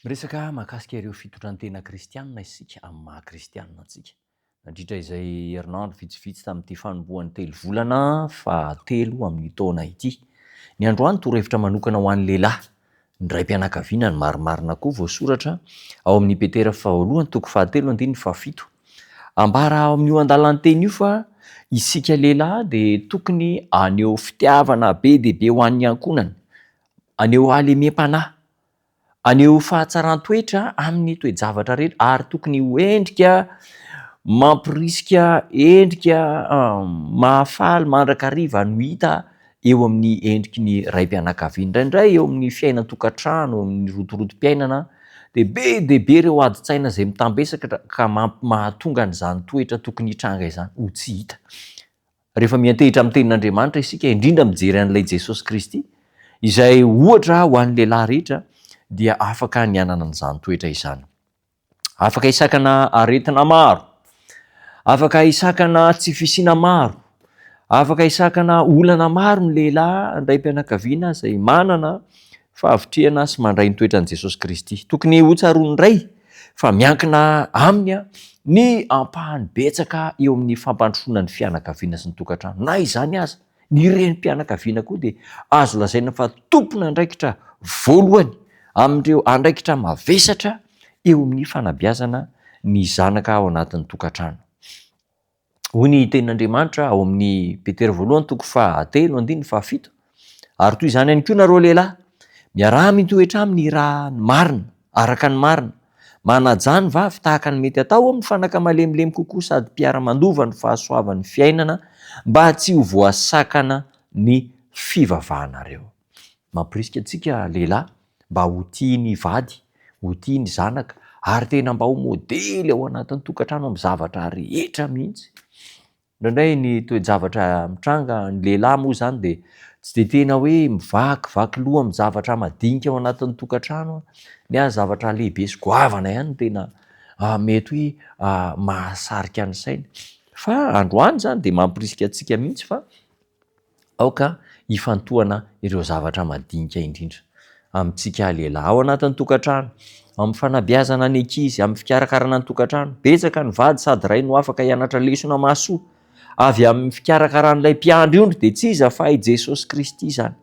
Resaka mahakasika ireo fitodrantena kristianina isika amin'ny maha kristianina antsika. Nandritra izay herinandro vitsivitsy tamin'ity fanombohan'ny 3 volana fahatelo amin'ny taona ity. Ny androany torohevitra manokana ho an'ny lehilahy. Ny raim-pianakaviana ny marimarina koa voasoratra ao amin'ny Petera faharoa toko fahatelo andininy fahafito. Ambara ao amin'io an-dalan'ny teny io fa isika lehilahy dia tokony aneho fitiavana be dia be ho an'ny ankonany, aneho halemem-panahy, aneho fahatsaran-toetra amin'ny toe-javatra rehetra ary tokony ho endrika mampirisika endrika mahafaly mandrakariva no hita eo amin'ny endriky ny raim-pianakaviana. Indraindray eo amin'ny fiainan-tokantrano, amin'ny rotorotom-piainana dia be ireo adi-tsaina izay mitambesaka ka mahatonga an'izany toetra tokony hitranga izany ho tsy hita. Rehefa miantehitra amin'ny tenin'Andriamanitra isika, indrindra mijery an'ilay Jesosy Kristy izay ohatra ho an'ny lehilahy rehetra, dia afaka ny anana an'izany toetra izany. Afaka hisakana aretina maro, afaka hisakana tsy fisiana maro, afaka hisakana olana maro ny lehilahy raim-pianakaviana izay manana fahavitrihana sy mandray ny toetran'i Jesosy Kristy. Tokony ho tsaroany iray fa miankina aminy ny ampahany betsaka eo amin'ny fampandrosoana ny fianakaviana sy ny tokantrano. Na izany aza, ny renim-pianakaviana koa dia azo lazaina fa tompona andraikitra voalohany amin'ireo andraikitra mavesatra eo amin'ny fanabeazana ny zanaka ao anatin'ny tokantrano. Hoy ny tenin'Andriamanitra ao amin'ny Petera voalohany toko fahatelo andininy fahafito. Ary toy izany ihany koa nareo lehilahy, miaraha mitoetra amin'ny raha marina, araka ny marina, manaja ny vavy tahaka ny mety atao amin'ny fanaka malemilemy kokoa sady mpiara-mandova ny fahasoavan'ny fiainana mba tsy ho voasakana ny fivavahanareo. Mampirisika antsika lehilahy mba ho tia ny vady, ho tia ny zanaka ary tena mba ho modely ao anatin'ny tokantrano amin'ny zavatra rehetra mihitsy. Indraindray ny toe-javatra mitranga, ny lehilahy moa izany dia tsy dia tena hoe mivakivaky loha amin'ny zavatra madinika ao anatin'ny tokantrano, ny zavatra lehibe sy goavana ihany tena mety hoe mahasarika ny sainy. Fa androany izany dia mampirisika antsika mihitsy fa aoka hifantohana ireo zavatra madinika indrindra amintsika lehilahy ao anatin'ny tokantrano, amin'ny fanabeazana ny ankizy, amin'ny fikarakarana ny tokantrano. Betsaka ny vady sady iray no afaka hianatra lesona mahasoa avy amin'ny fikarakaran'ilay mpiandry ondry dia tsy iza fa i Jesosy Kristy izany.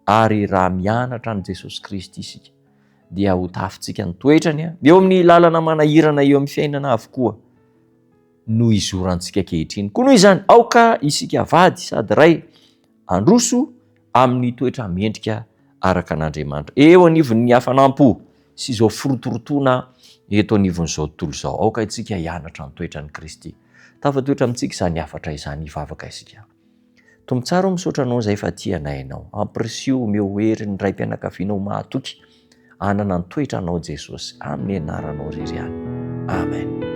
Ary raha mianatra an' Jesosy Kristy isika dia ho tafintsika ny toetrany eo amin'ny lalana manahirana eo amin'ny fiainana avokoa no izorantsika ankehitriny. Koa noho izany, aoka isika vady sady iray androso amin'ny toetra mendrika araka an'Andriamanitra eo anivon'ny hafanampo sy izao firotorotoana eto anivon'izao tontolo izao. Aoka isika hianatra ny toetran'i Kristy. Tafatoetra amintsika izany hafatra izany hivavaka isika. Tombon-tsara misaotra anao izay fa tia anay ianao. Ampirisio omeo hery ny raim-pianakaviana ho mahatoky hanana ny toetra anao Jesosy amin'ny anaranao irery ihany. Amen.